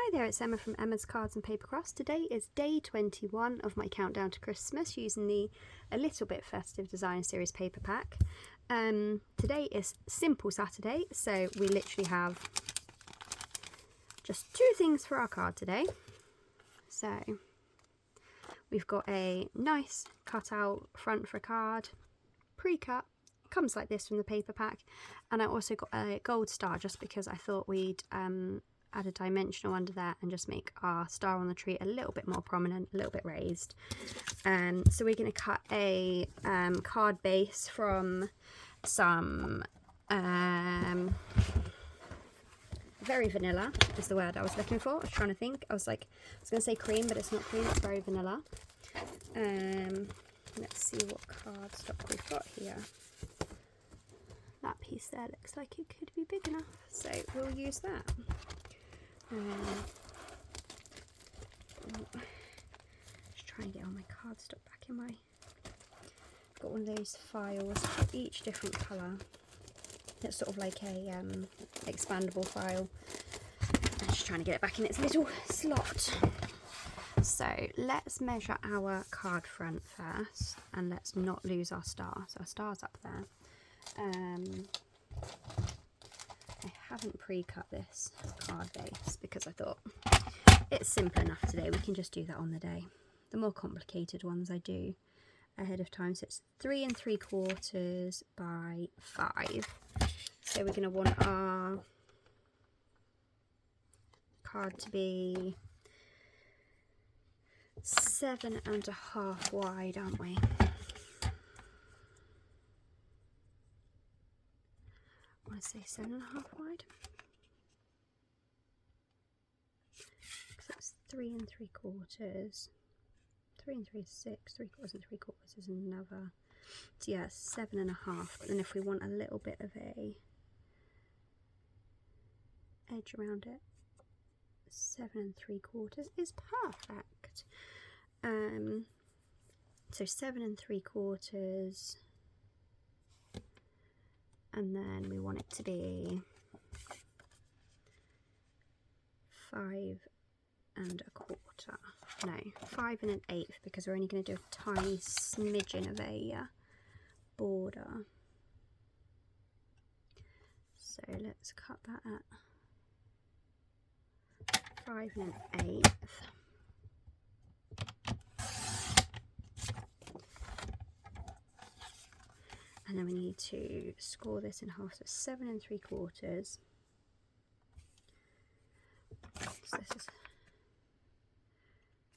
Hi there, it's Emma from Emma's Cards and Paper Crafts. Today is day 21 of my countdown to Christmas using the A Little Bit Festive Design Series paper pack. Today is Simple Saturday, so we literally have just two things for our card today. So we've got a nice cutout front for a card, pre-cut, comes like this from the paper pack, and I also got a gold star just because I thought we'd add a dimensional under there and just make our star on the tree a little bit more prominent, a little bit raised. So we're going to cut a card base from some very vanilla is the word I was looking for. I was trying to think. I was going to say cream, but it's not cream, it's very vanilla. Let's see what cardstock we've got here. That piece there looks like it could be big enough, so we'll use that. Just try and get all my cardstock back in my... Got one of those files for each different colour. It's sort of like a expandable file. I'm just trying to get it back in its little slot. So let's measure our card front first, and let's not lose our star. So our star's up there. I haven't pre-cut this card base because I thought it's simple enough today. We can just do that on the day. The more complicated ones I do ahead of time. So it's 3 3/4 by 5. So we're going to want our card to be 7.5 wide, aren't we? I want to say 7.5 wide. Because it's 3 3/4. 3 3 is 6. 3/4 and 3/4 is another. So yeah, 7.5. But then if we want a little bit of a edge around it, 7 3/4 is perfect. So 7 3/4. And then we want it to be 5 1/4. No, 5 1/8, because we're only going to do a tiny smidgen of a border. So let's cut that at 5 1/8. And then we need to score this in half, so 7 3/4.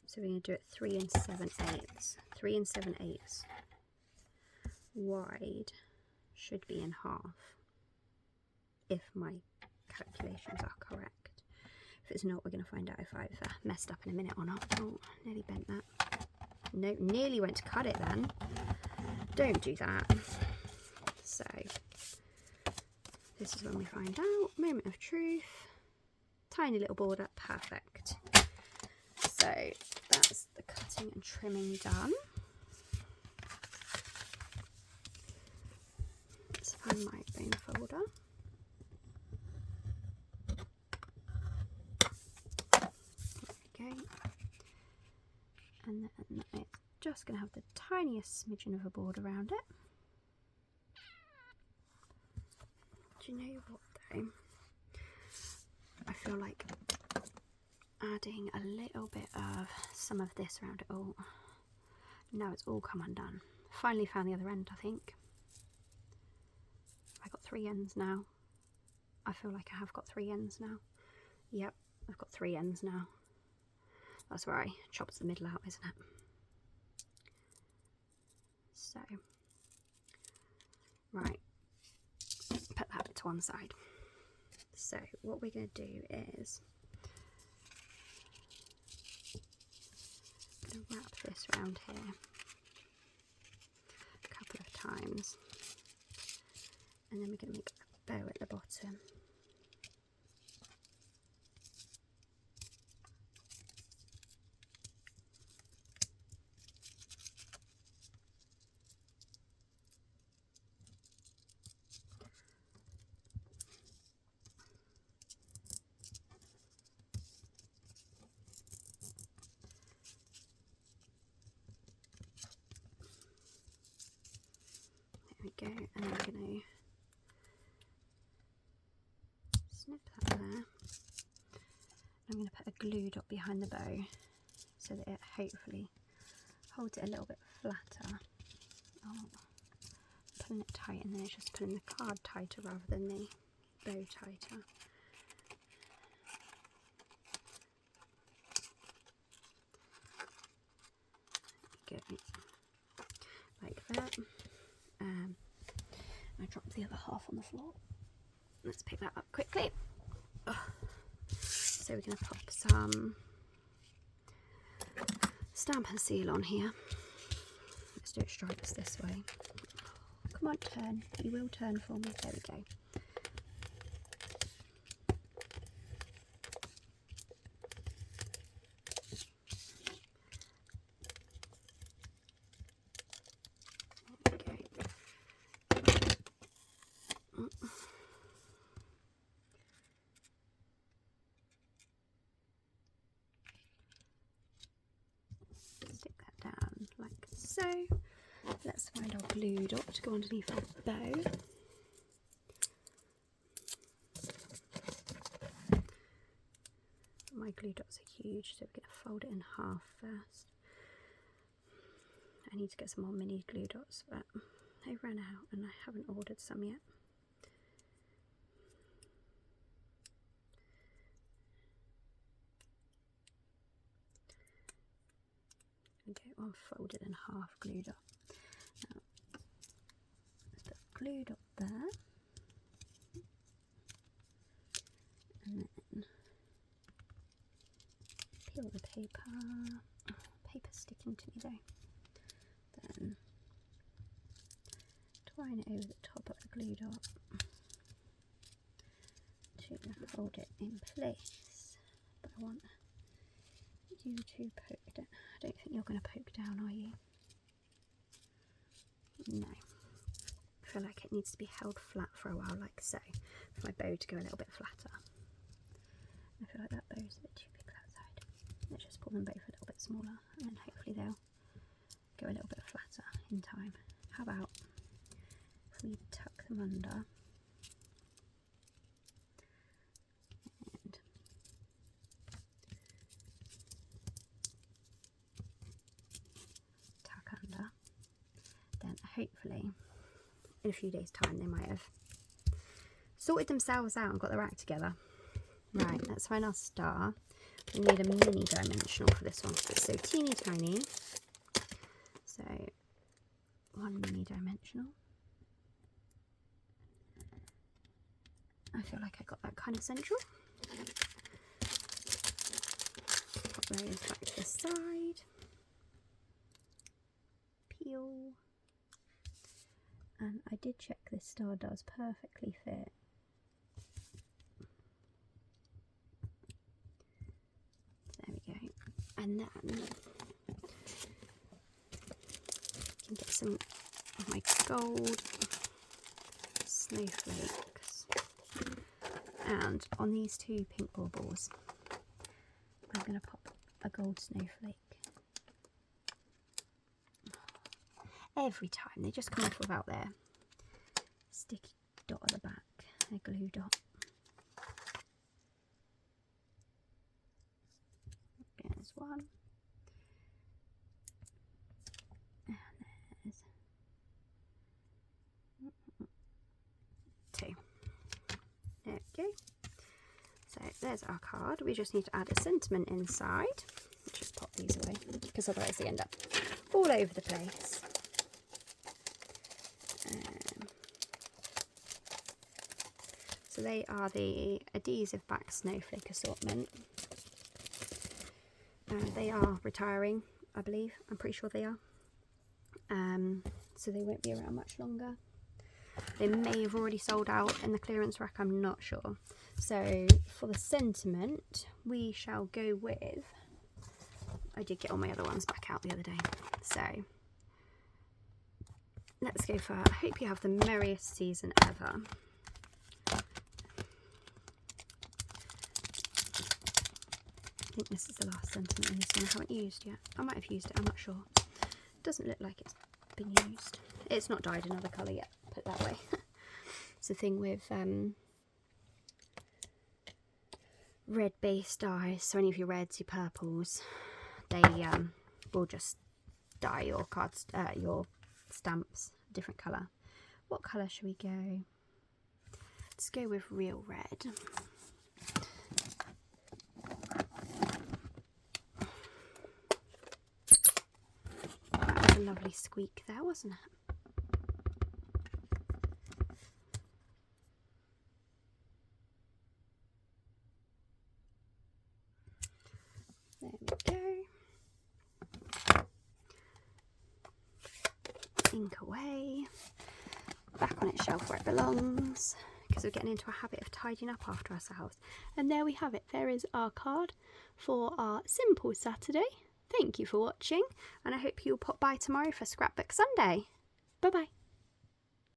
So we're going to do it 3 7/8. 3 7/8 wide should be in half, if my calculations are correct. If it's not, we're going to find out if I've messed up in a minute or not. Oh, nearly bent that. No, nearly went to cut it then. Don't do that. So this is when we find out. Moment of truth. Tiny little border. Perfect. So that's the cutting and trimming done. Let's find my bone folder. There we go. And then it's just going to have the tiniest smidgen of a border around it. Do you know what though? I feel like adding a little bit of some of this around it all. Now it's all come undone. Finally found the other end, I think. I got 3 ends now. I feel like I have got 3 ends now. Yep, I've got 3 ends now. That's where I chopped the middle out, isn't it? So, right, put that bit to one side. So what we're going to do is I'm going to wrap this around here a couple of times, and then we're going to make a bow at the bottom. go, and I'm going to snip that there. I'm going to put a glue dot behind the bow so that it hopefully holds it a little bit flatter. Oh, pulling it tight, and then it's just pulling the card tighter rather than the bow tighter. Go like that. I dropped the other half on the floor. Let's pick that up quickly. So we're going to pop some stamp and seal on here. Let's do it stripes this way. Come on, turn. You will turn for me. There we go. So let's find our glue dot to go underneath our bow. My glue dots are huge, so we're going to fold it in half first. I need to get some more mini glue dots, but they ran out and I haven't ordered some yet. Okay, one folded in half glue dot. Now, let's put a glue dot there, and then peel the paper. Oh, paper's sticking to me though. Then twine it over the top of the glue dot to hold it in place. But I want you to poke it. I don't think you're going to poke down, are you? No. I feel like it needs to be held flat for a while, like so, for my bow to go a little bit flatter. I feel like that bow is a bit too big that side. Let's just pull them both a little bit smaller, and then hopefully they'll go a little bit flatter in time. How about if we tuck them under and tuck under, then hopefully in a few days' time they might have sorted themselves out and got their act together. Right, let's find our star. We need a mini dimensional for this one because it's so teeny tiny. So one mini dimensional. I feel like I got that kind of central. Pop those back to the side. Peel. And I did check this star does perfectly fit. There we go. And then I can get some of my gold snowflakes. And on these two pink baubles, I'm going to pop a gold snowflake. Every time they just come off without their sticky dot at the back, their glue dot. There's one, and there's two. There we go. So there's our card. We just need to add a sentiment inside. Let's just pop these away because otherwise they end up all over the place. So they are the Adhesive back snowflake assortment. They are retiring, I believe. I'm pretty sure they are. So they won't be around much longer. They may have already sold out in the clearance rack, I'm not sure. So for the sentiment, we shall go with, I did get all my other ones back out the other day. So let's go for, I hope you have the merriest season ever. I think this is the last sentiment in this one. I haven't used yet. I might have used it, I'm not sure. Doesn't look like it's been used. It's not dyed another colour yet, put it that way. It's the thing with red based dyes, so any of your reds, your purples, they will just dye your cards, your stamps a different colour. What colour should we go? Let's go with real red. That was a lovely squeak there, wasn't it? There we go. Ink away. Back on its shelf where it belongs, because we're getting into a habit of tidying up after ourselves. And there we have it. There is our card for our simple Saturday. Thank you for watching, and I hope you'll pop by tomorrow for Scrapbook Sunday. Bye bye.